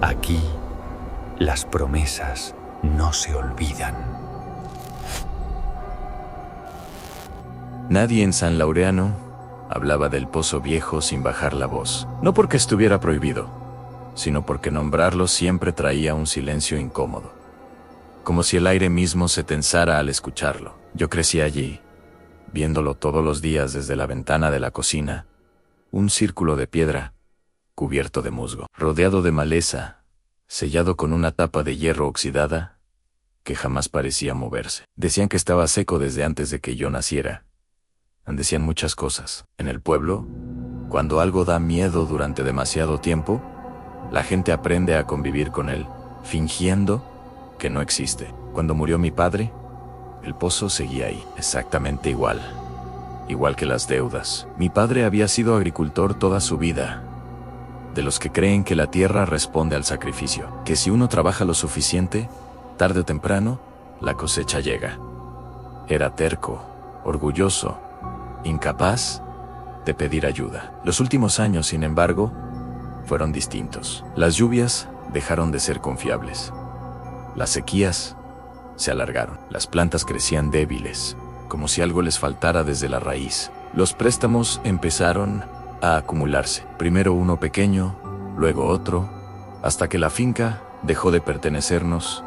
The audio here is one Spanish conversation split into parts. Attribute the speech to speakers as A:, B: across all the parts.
A: Aquí, las promesas no se olvidan.
B: Nadie en San Laureano hablaba del Pozo Viejo sin bajar la voz. No porque estuviera prohibido, sino porque nombrarlo siempre traía un silencio incómodo. Como si el aire mismo se tensara al escucharlo. Yo crecí allí, viéndolo todos los días desde la ventana de la cocina. Un círculo de piedra, cubierto de musgo, rodeado de maleza, sellado con una tapa de hierro oxidada, que jamás parecía moverse. Decían que estaba seco desde antes de que yo naciera. Decían muchas cosas. En el pueblo, cuando algo da miedo durante demasiado tiempo, la gente aprende a convivir con él, fingiendo que no existe. Cuando murió mi padre, el pozo seguía ahí, exactamente igual. Igual que las deudas. Mi padre había sido agricultor toda su vida. De los que creen que la tierra responde al sacrificio. Que si uno trabaja lo suficiente, tarde o temprano, la cosecha llega. Era terco, orgulloso, incapaz de pedir ayuda. Los últimos años, sin embargo, fueron distintos. Las lluvias dejaron de ser confiables. Las sequías se alargaron. Las plantas crecían débiles, como si algo les faltara desde la raíz. Los préstamos empezaron a acumularse. Primero uno pequeño, luego otro, hasta que la finca dejó de pertenecernos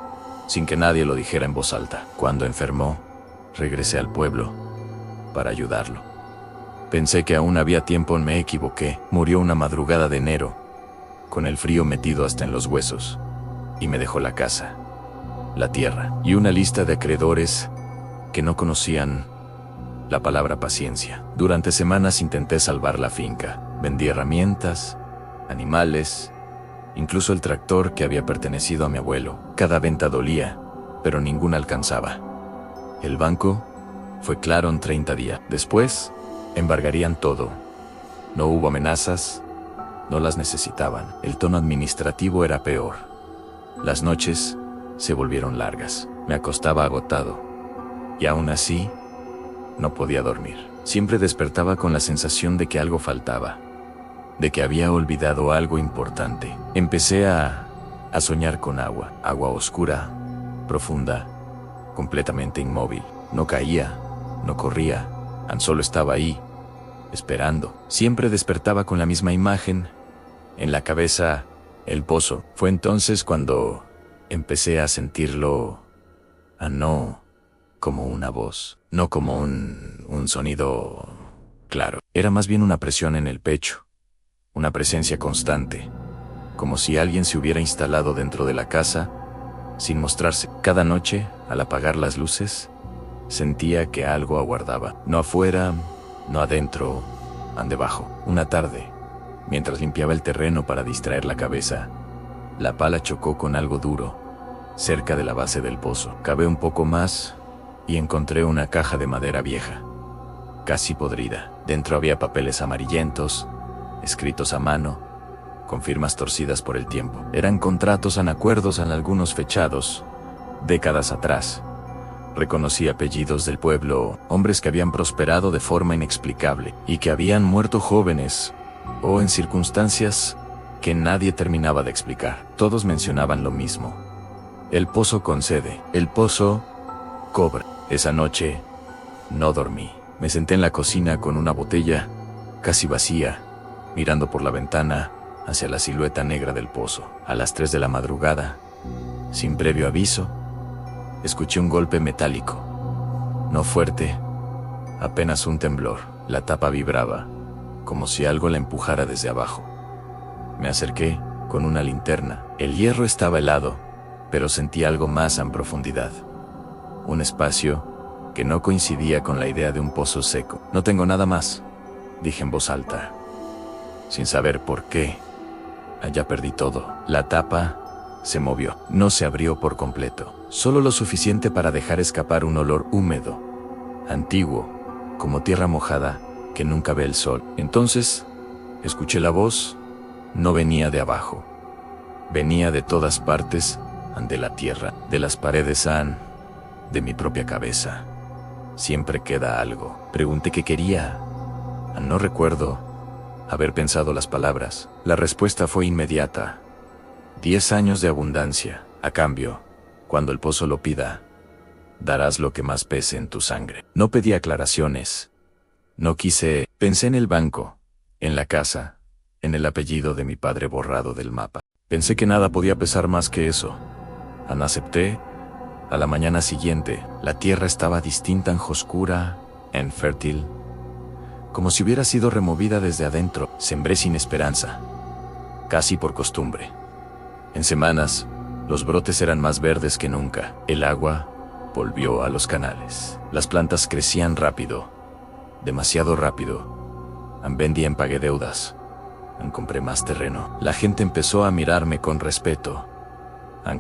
B: sin que nadie lo dijera en voz alta. Cuando enfermó, regresé al pueblo para ayudarlo. Pensé que aún había tiempo, me equivoqué. Murió una madrugada de enero, con el frío metido hasta en los huesos, y me dejó la casa, la tierra y una lista de acreedores que no conocían la palabra paciencia. Durante semanas intenté salvar la finca. Vendí herramientas, animales, incluso el tractor que había pertenecido a mi abuelo. Cada venta dolía, pero ninguna alcanzaba. El banco fue claro en 30 días. Después, embargarían todo. No hubo amenazas, no las necesitaban. El tono administrativo era peor. Las noches se volvieron largas. Me acostaba agotado, y aún así, no podía dormir. Siempre despertaba con la sensación de que algo faltaba, de que había olvidado algo importante. Empecé a soñar con agua. Agua oscura, profunda, completamente inmóvil. No caía, no corría, tan solo estaba ahí, esperando. Siempre despertaba con la misma imagen en la cabeza, el pozo. Fue entonces cuando empecé a sentirlo, no como una voz, no como un sonido claro. Era más bien una presión en el pecho, una presencia constante, como si alguien se hubiera instalado dentro de la casa sin mostrarse. Cada noche, al apagar las luces, sentía que algo aguardaba. No afuera, no adentro, debajo. Una tarde, mientras limpiaba el terreno para distraer la cabeza, la pala chocó con algo duro, cerca de la base del pozo. Cavé un poco más y encontré una caja de madera vieja, casi podrida. Dentro había papeles amarillentos, escritos a mano, con firmas torcidas por el tiempo. Eran contratos, acuerdos, algunos fechados, décadas atrás. Reconocí apellidos del pueblo, hombres que habían prosperado de forma inexplicable y que habían muerto jóvenes o en circunstancias que nadie terminaba de explicar. Todos mencionaban lo mismo: el pozo concede, el pozo cobra. Esa noche no dormí. Me senté en la cocina con una botella casi vacía, mirando por la ventana hacia la silueta negra del pozo. A las 3 de la madrugada, sin previo aviso, escuché un golpe metálico. No fuerte, apenas un temblor. La tapa vibraba, como si algo la empujara desde abajo. Me acerqué con una linterna. El hierro estaba helado, pero sentí algo más en profundidad. Un espacio que no coincidía con la idea de un pozo seco. No tengo nada más, dije en voz alta, sin saber por qué. Allá perdí todo. La tapa se movió. No se abrió por completo, solo lo suficiente para dejar escapar un olor húmedo, antiguo, como tierra mojada que nunca ve el sol. Entonces, escuché la voz. No venía de abajo, venía de todas partes, de la tierra, de las paredes, de mi propia cabeza. Siempre queda algo. Pregunté qué quería. No recuerdo haber pensado las palabras. La respuesta fue inmediata. 10 años de abundancia. A cambio, cuando el pozo lo pida, darás lo que más pese en tu sangre. No pedí aclaraciones. No quise. Pensé en el banco, en la casa, en el apellido de mi padre borrado del mapa. Pensé que nada podía pesar más que eso. Acepté. A la mañana siguiente, la tierra estaba distinta, oscura, infértil, como si hubiera sido removida desde adentro. Sembré sin esperanza, casi por costumbre. En semanas, los brotes eran más verdes que nunca. El agua volvió a los canales. Las plantas crecían rápido, demasiado rápido. Vendí, pagué deudas. Compré más terreno. La gente empezó a mirarme con respeto,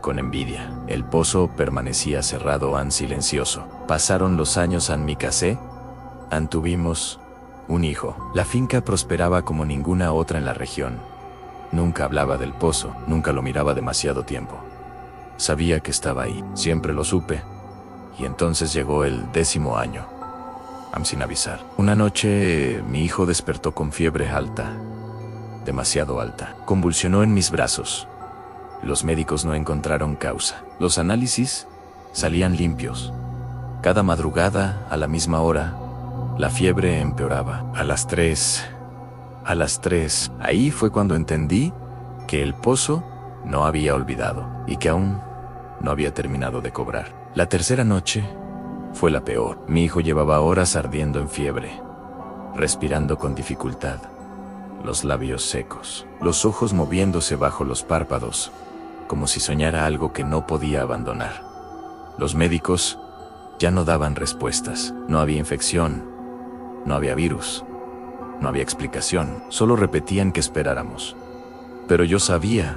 B: con envidia. El pozo permanecía cerrado, silencioso. Pasaron los años, me casé. Tuvimos un hijo. La finca prosperaba como ninguna otra en la región. Nunca hablaba del pozo, nunca lo miraba demasiado tiempo. Sabía que estaba ahí, siempre lo supe. Y entonces llegó el 10º año, sin avisar. Una noche, mi hijo despertó con fiebre alta, demasiado alta. Convulsionó en mis brazos. Los médicos no encontraron causa. Los análisis salían limpios. Cada madrugada, a la misma hora, la fiebre empeoraba. A las 3, ahí fue cuando entendí que el pozo no había olvidado y que aún no había terminado de cobrar. La tercera noche fue la peor. Mi hijo llevaba horas ardiendo en fiebre, respirando con dificultad, los labios secos, los ojos moviéndose bajo los párpados, como si soñara algo que no podía abandonar. Los médicos ya no daban respuestas. No había infección, no había virus, no había explicación. Solo repetían que esperáramos. Pero yo sabía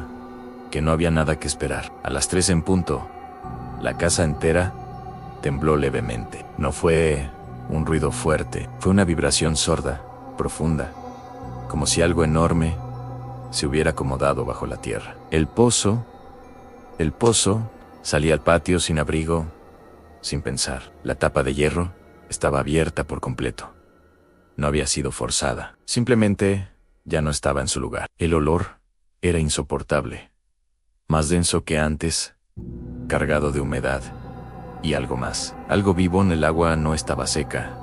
B: que no había nada que esperar. A las 3 en punto, la casa entera tembló levemente. No fue un ruido fuerte, fue una vibración sorda, profunda, como si algo enorme se hubiera acomodado bajo la tierra. El pozo salía al patio sin abrigo, sin pensar. La tapa de hierro estaba abierta por completo. No había sido forzada, simplemente ya no estaba en su lugar. El olor era insoportable, más denso que antes, cargado de humedad y algo más. Algo vivo en el agua. No estaba seca,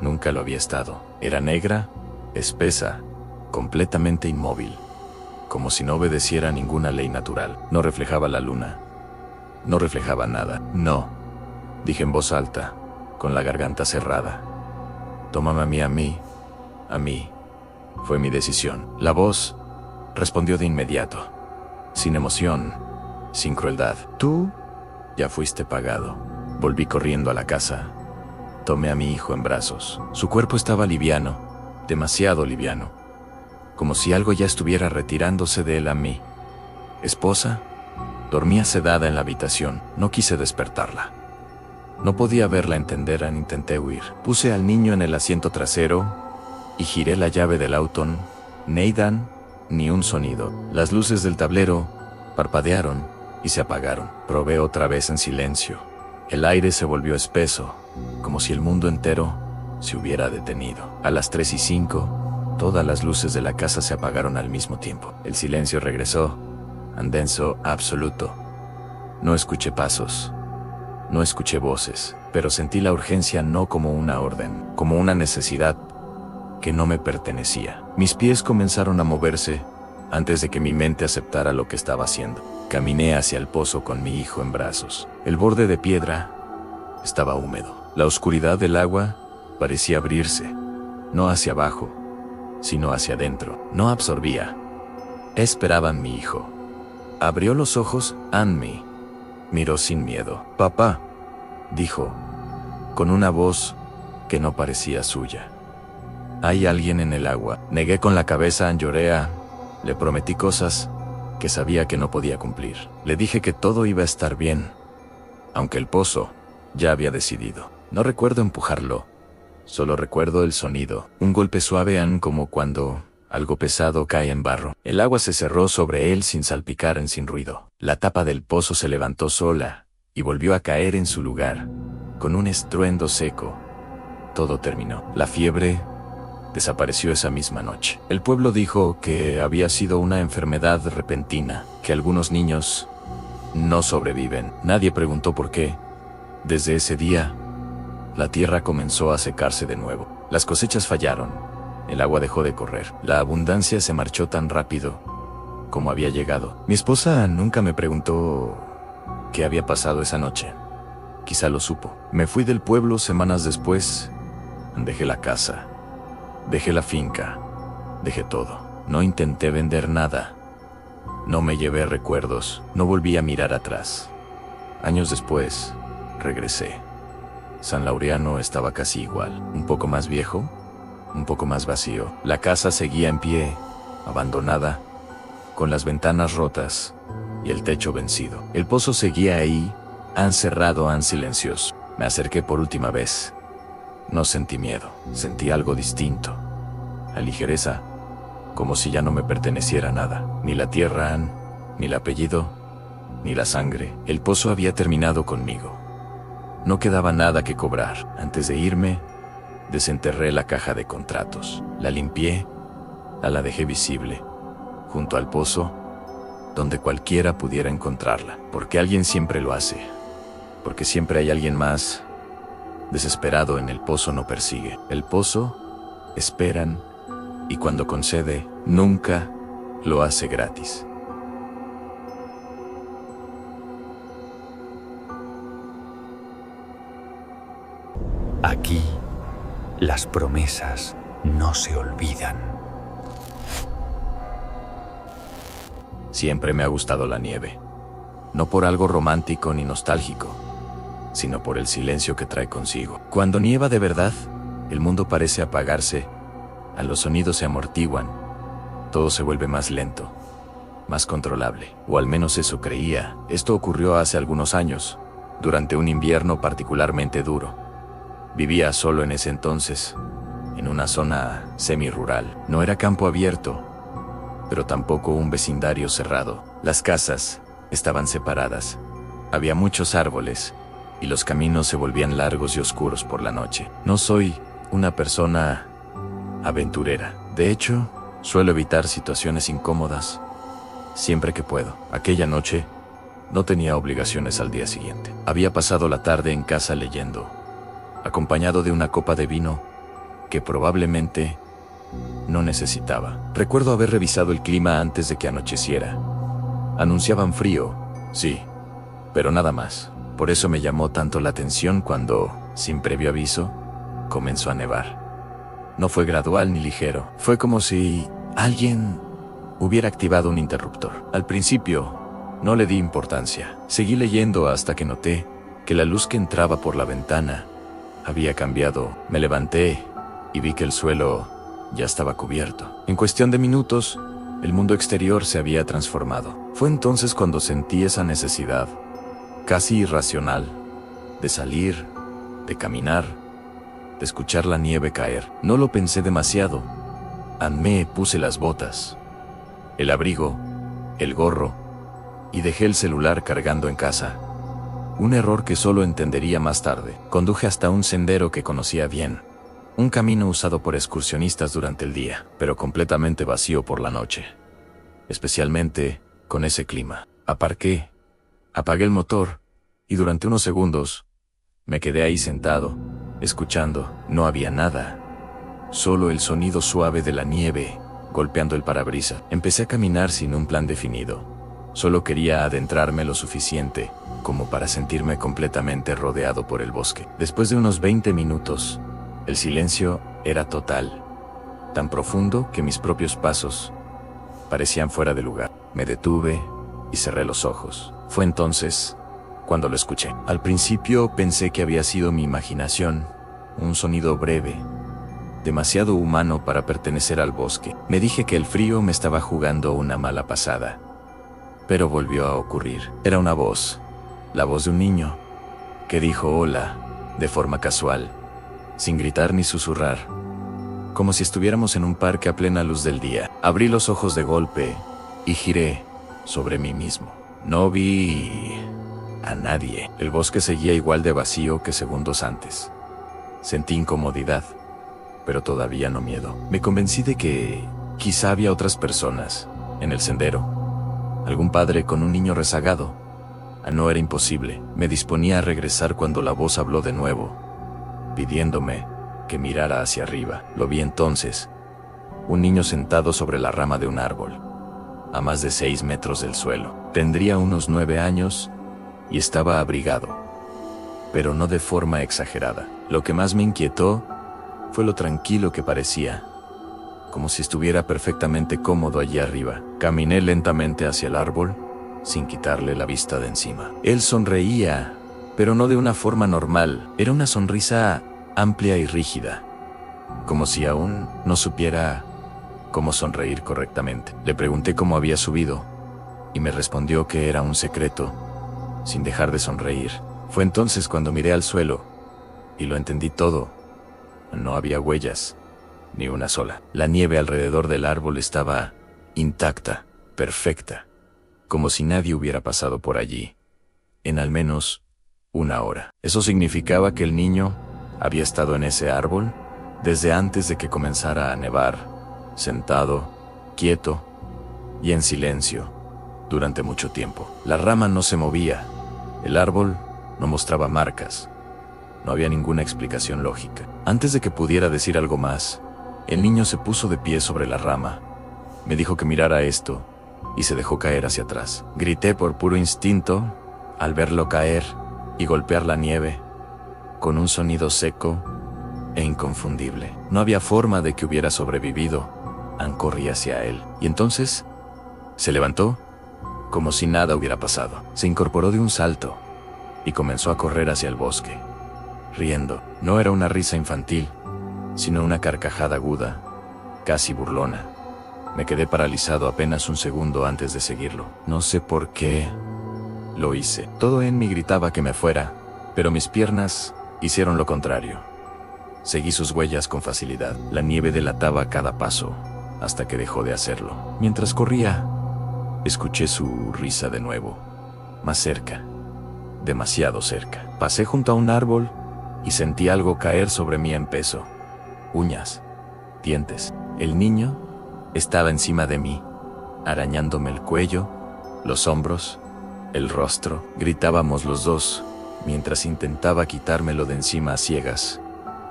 B: nunca lo había estado. Era negra, espesa, completamente inmóvil, como si no obedeciera a ninguna ley natural. No reflejaba la luna, no reflejaba nada. No, dije en voz alta, con la garganta cerrada. Tómame a mí. Fue mi decisión. La voz respondió de inmediato, sin emoción, sin crueldad. Tú ya fuiste pagado. Volví corriendo a la casa. Tomé a mi hijo en brazos. Su cuerpo estaba liviano, demasiado liviano, como si algo ya estuviera retirándose de él. A mi esposa dormía sedada en la habitación. No quise despertarla. No podía verla entender. Intenté huir. Puse al niño en el asiento trasero y giré la llave del auto. Neidan, ni un sonido. Las luces del tablero parpadearon y se apagaron. Probé otra vez en silencio. El aire se volvió espeso, como si el mundo entero se hubiera detenido. A las 3:05, todas las luces de la casa se apagaron al mismo tiempo. El silencio regresó, denso, absoluto. No escuché pasos, no escuché voces, pero sentí la urgencia no como una orden, como una necesidad que no me pertenecía. Mis pies comenzaron a moverse antes de que mi mente aceptara lo que estaba haciendo. Caminé hacia el pozo con mi hijo en brazos. El borde de piedra estaba húmedo. La oscuridad del agua parecía abrirse, no hacia abajo, sino hacia adentro. No absorbía. Esperaba a mi hijo. Abrió los ojos. Anmi miró sin miedo. «Papá», dijo, con una voz que no parecía suya. «Hay alguien en el agua». Negué con la cabeza. Lloré. Le prometí cosas que sabía que no podía cumplir. Le dije que todo iba a estar bien, aunque el pozo ya había decidido. No recuerdo empujarlo, solo recuerdo el sonido, un golpe suave como cuando algo pesado cae en barro. El agua se cerró sobre él sin salpicar, sin ruido. La tapa del pozo se levantó sola y volvió a caer en su lugar, con un estruendo seco. Todo terminó. La fiebre desapareció esa misma noche. El pueblo dijo que había sido una enfermedad repentina, que algunos niños no sobreviven. Nadie preguntó por qué. Desde ese día, la tierra comenzó a secarse de nuevo. Las cosechas fallaron. El agua dejó de correr. La abundancia se marchó tan rápido como había llegado. Mi esposa nunca me preguntó qué había pasado esa noche. Quizá lo supo. Me fui del pueblo semanas después. Dejé la casa. Dejé la finca. Dejé todo. No intenté vender nada. No me llevé recuerdos. No volví a mirar atrás. Años después, regresé. San Laureano estaba casi igual. Un poco más viejo, un poco más vacío. La casa seguía en pie, abandonada, con las ventanas rotas y el techo vencido. El pozo seguía ahí, encerrado, silencioso. Me acerqué por última vez. No sentí miedo, sentí algo distinto. La ligereza, como si ya no me perteneciera nada. Ni la tierra, ni el apellido, ni la sangre. El pozo había terminado conmigo. No quedaba nada que cobrar. Antes de irme, desenterré la caja de contratos. La limpié, la dejé visible, junto al pozo, donde cualquiera pudiera encontrarla. Porque alguien siempre lo hace. Porque siempre hay alguien más desesperado. En el pozo no persigue. El pozo, esperan, y cuando concede, nunca lo hace gratis.
A: Aquí, las promesas no se olvidan.
B: Siempre me ha gustado la nieve. No por algo romántico ni nostálgico, sino por el silencio que trae consigo. Cuando nieva de verdad, el mundo parece apagarse, los sonidos se amortiguan, todo se vuelve más lento, más controlable. O al menos eso creía. Esto ocurrió hace algunos años, durante un invierno particularmente duro. Vivía solo en ese entonces, en una zona semi-rural. No era campo abierto, pero tampoco un vecindario cerrado. Las casas estaban separadas. Había muchos árboles, y los caminos se volvían largos y oscuros por la noche. No soy una persona aventurera. De hecho, suelo evitar situaciones incómodas siempre que puedo. Aquella noche, no tenía obligaciones al día siguiente. Había pasado la tarde en casa leyendo, acompañado de una copa de vino que probablemente no necesitaba. Recuerdo haber revisado el clima antes de que anocheciera. Anunciaban frío, sí, pero nada más. Por eso me llamó tanto la atención cuando, sin previo aviso, comenzó a nevar. No fue gradual ni ligero. Fue como si alguien hubiera activado un interruptor. Al principio, no le di importancia. Seguí leyendo hasta que noté que la luz que entraba por la ventana había cambiado. Me levanté y vi que el suelo ya estaba cubierto. En cuestión de minutos, el mundo exterior se había transformado. Fue entonces cuando sentí esa necesidad, casi irracional, de salir, de caminar, de escuchar la nieve caer. No lo pensé demasiado. Puse las botas, el abrigo, el gorro, y dejé el celular cargando en casa. Un error que solo entendería más tarde. Conduje hasta un sendero que conocía bien. Un camino usado por excursionistas durante el día, pero completamente vacío por la noche. Especialmente con ese clima. Aparqué, apagué el motor, y durante unos segundos me quedé ahí sentado, escuchando. No había nada. Solo el sonido suave de la nieve golpeando el parabrisas. Empecé a caminar sin un plan definido. Solo quería adentrarme lo suficiente como para sentirme completamente rodeado por el bosque. Después de unos 20 minutos, el silencio era total, tan profundo que mis propios pasos parecían fuera de lugar. Me detuve y cerré los ojos. Fue entonces cuando lo escuché. Al principio pensé que había sido mi imaginación, un sonido breve, demasiado humano para pertenecer al bosque. Me dije que el frío me estaba jugando una mala pasada. Pero volvió a ocurrir. Era una voz, la voz de un niño, que dijo hola, de forma casual, sin gritar ni susurrar, como si estuviéramos en un parque a plena luz del día. Abrí los ojos de golpe y giré sobre mí mismo. No vi a nadie. El bosque seguía igual de vacío que segundos antes. Sentí incomodidad, pero todavía no miedo. Me convencí de que quizá había otras personas en el sendero. Algún padre con un niño rezagado. No era imposible. Me disponía a regresar cuando la voz habló de nuevo, pidiéndome que mirara hacia arriba. Lo vi entonces. Un niño sentado sobre la rama de un árbol, a más de 6 metros del suelo. Tendría unos 9 años y estaba abrigado, pero no de forma exagerada. Lo que más me inquietó fue lo tranquilo que parecía, como si estuviera perfectamente cómodo allí arriba. Caminé lentamente hacia el árbol, sin quitarle la vista de encima. Él sonreía, pero no de una forma normal. Era una sonrisa amplia y rígida, como si aún no supiera cómo sonreír correctamente. Le pregunté cómo había subido, y me respondió que era un secreto, sin dejar de sonreír. Fue entonces cuando miré al suelo, y lo entendí todo. No había huellas, ni una sola. La nieve alrededor del árbol estaba intacta, perfecta, como si nadie hubiera pasado por allí, en al menos una hora. Eso significaba que el niño había estado en ese árbol desde antes de que comenzara a nevar, sentado, quieto y en silencio, durante mucho tiempo. La rama no se movía, el árbol no mostraba marcas, no había ninguna explicación lógica. Antes de que pudiera decir algo más, el niño se puso de pie sobre la rama, me dijo que mirara esto, y se dejó caer hacia atrás. Grité por puro instinto al verlo caer y golpear la nieve, con un sonido seco e inconfundible. No había forma de que hubiera sobrevivido. Corrí hacia él, y entonces se levantó, como si nada hubiera pasado. Se incorporó de un salto, y comenzó a correr hacia el bosque, riendo. No era una risa infantil, sino una carcajada aguda, casi burlona. Me quedé paralizado apenas un segundo antes de seguirlo. No sé por qué lo hice. Todo en mí gritaba que me fuera, pero mis piernas hicieron lo contrario. Seguí sus huellas con facilidad. La nieve delataba cada paso, hasta que dejó de hacerlo. Mientras corría, escuché su risa de nuevo, más cerca, demasiado cerca. Pasé junto a un árbol y sentí algo caer sobre mí en peso. Uñas, dientes. El niño estaba encima de mí, arañándome el cuello, los hombros, el rostro. Gritábamos los dos, mientras intentaba quitármelo de encima a ciegas,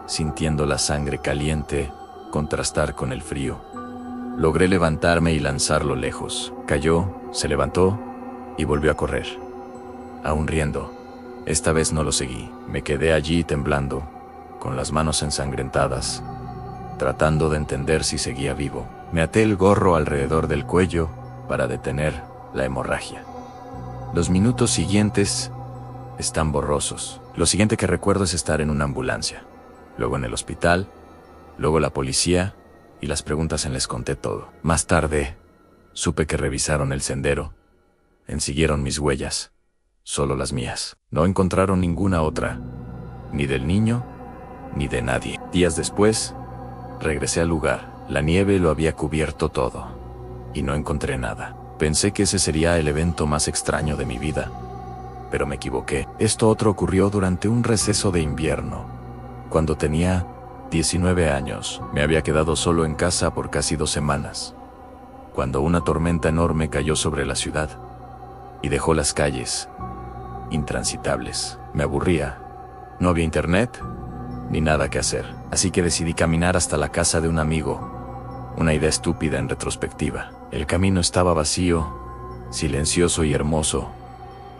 B: sintiendo la sangre caliente contrastar con el frío. Logré levantarme y lanzarlo lejos. Cayó, se levantó y volvió a correr, aún riendo. Esta vez no lo seguí. Me quedé allí temblando, con las manos ensangrentadas, tratando de entender si seguía vivo. Me até el gorro alrededor del cuello para detener la hemorragia. Los minutos siguientes están borrosos. Lo siguiente que recuerdo es estar en una ambulancia, luego en el hospital, luego la policía, y las preguntas les conté todo. Más tarde, supe que revisaron el sendero, siguieron mis huellas, solo las mías. No encontraron ninguna otra, ni del niño, ni de nadie. Días después, regresé al lugar. La nieve lo había cubierto todo, y no encontré nada. Pensé que ese sería el evento más extraño de mi vida, pero me equivoqué. Esto otro ocurrió durante un receso de invierno, cuando tenía 19 años. Me había quedado solo en casa por casi 2 semanas, cuando una tormenta enorme cayó sobre la ciudad y dejó las calles intransitables. Me aburría. No había internet ni nada que hacer, así que decidí caminar hasta la casa de un amigo. Una idea estúpida en retrospectiva. El camino estaba vacío, silencioso y hermoso,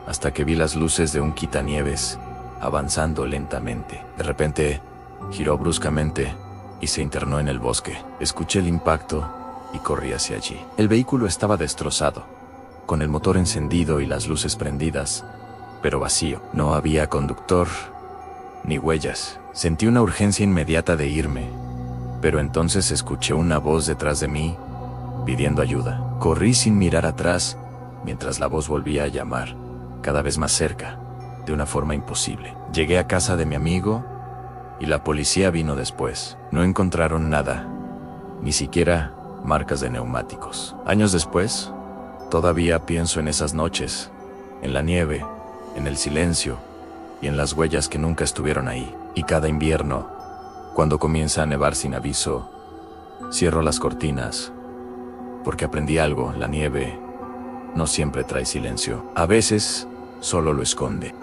B: hasta que vi las luces de un quitanieves avanzando lentamente. De repente, giró bruscamente y se internó en el bosque. Escuché el impacto y corrí hacia allí. El vehículo estaba destrozado, con el motor encendido y las luces prendidas, pero vacío. No había conductor ni huellas. Sentí una urgencia inmediata de irme, pero entonces escuché una voz detrás de mí, pidiendo ayuda. Corrí sin mirar atrás, mientras la voz volvía a llamar, cada vez más cerca, de una forma imposible. Llegué a casa de mi amigo, y la policía vino después. No encontraron nada, ni siquiera marcas de neumáticos. Años después, todavía pienso en esas noches, en la nieve, en el silencio, y en las huellas que nunca estuvieron ahí. Y cada invierno, Cuando comienza a nevar sin aviso, cierro las cortinas, porque aprendí algo: la nieve no siempre trae silencio. A veces, solo lo esconde.